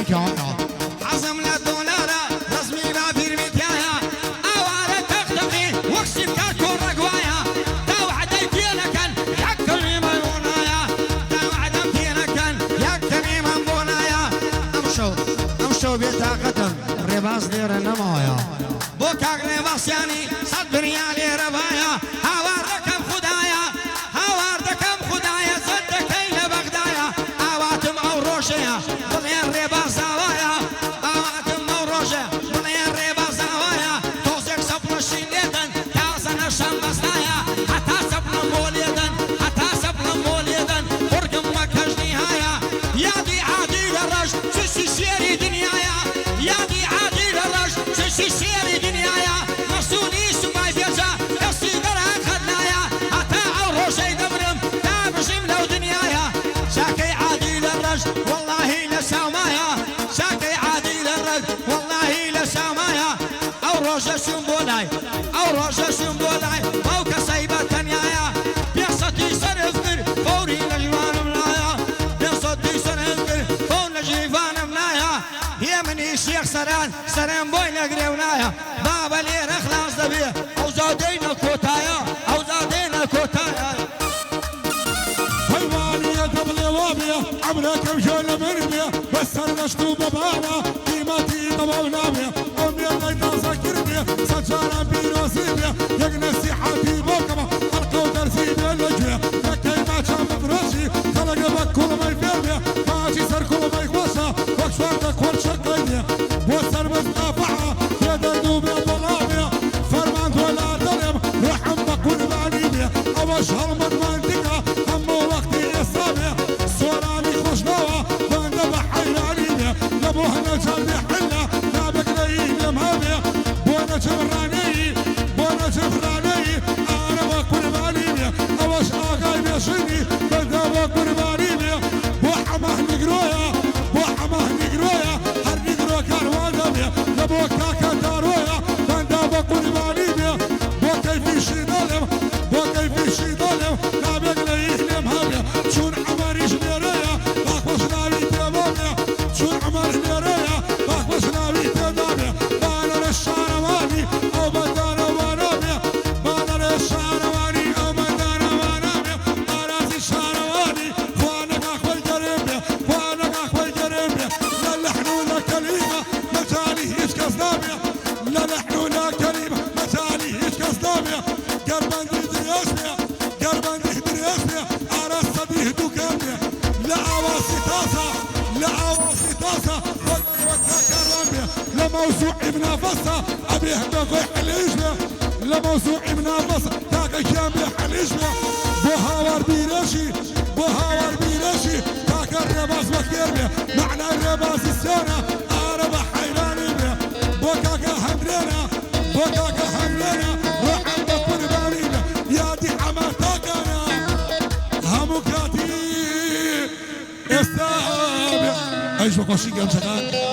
كاكا حزم للدولار رسمي ما في المتيايا اوارد تختقي وكسي كاكو رقوايا توعد فينا كان يكرم بونايا توعد فينا كان يكرم بونايا امشو بطاقة الرباص دير النمايا بوكاك رباص يعني صد ريالي ربايا هواردكم خدايا هواردكم خدايا صدك الى بغدايا اواتم او روشيا بغير رباص زوايا اواتم او روشيا بغير رباص زوايا توزيك سبنا شيليدن تازن الشمبستايا حتى سبنا موليدن حتى سبنا موليدن فرقم مكاش نهاية يا دي عادي الرج سيسي سيري دنيايا يا دي عادي الرج سيسي سيري دنيايا مسؤولي سماي بيزا يسي درها خدنايا حتى عروشي دمرم تابشم لو دنيايا شاكي عادي الرج والله لسامايا شاكي عادي الرج والله لسامايا او روجا شمبولاي او روجا شمبولاي او كسيبة تنيايا بيصتي سنفكر فوري لجوان ملايا بيصتي سنفكر فور لجيفان ملايا هي مني شيخ سران بوي لقريونايا بابا لي رخلاص دبيه او زادينا كوتايا او زادينا كوتايا حيوانية قبل وابية عمرك مشون مرمية بس رشتو ببانا قيمتي طبعنا بيا أمي الله يتذكر بيا سجارة بيروسيبيا يقنا السيحاتي بوكما حلقة ودرسي بالوجهية لكي ما كان مفرشي خلق بكل ما يفيربيا ماشي سر كل ما يخوصها وكشوارتك والشقينية بوسر مصطفحة يدا دوبيا ظلامية فرمان ولا ظلم رحم بكون بعنيبيا أوش هالمضمان دقا همو وقتي الصابية صوراني خوشنوة وانا بحيرانيبيا لبوهنا جالي حلة نابك ليلة مهابية بونا جبراني بونا جبراني أنا بكون بعنيبيا أوش آقاي بيشيني بدا بكون بعنيبيا بوحمه نقرويا بوحمه نقرويا هر نقرو كاروان دبيا لبوكا كدارويا بدا بكون بعنيبيا بوكي في شي ظلم بوكي في شي ظلم نابك ليلة مهابيا شون عمري جنيريا باخوش ناوي تبابيا شون عمر جنيريا باخوش ناوي تبابيا بانا للشارواني او بدانا وانابيا بانا للشارواني او بدانا وانابيا اراسي الشارواني خوانك اخوي قريبيا خوانك اخوي قريبيا لا لحن ولا كلمة مجالي هيش كصداميا لا لحن ولا كلمة مجالي هيش كصداميا قربان دي درياسميا قربان دي درياسميا ارس صديه دوكاميا لا اواسي تاسا لا اواسي تاسا وكراميا لا موسوع بنفسها ابيه بغيح الاشبيا لا موسوع بنفسها تاكا كامل حليشبيا بوهاور بيرشي بوهاور بيرشي تاكا الرباس وكيربيا معنى الرباس السنة اربع حيراني بيا بوكاكا همرينا بوكاكا همرينا روح عندك قرباني بيا يا دي حماتاكانا هموكاتي استابيا ايش بقوشي قام شغال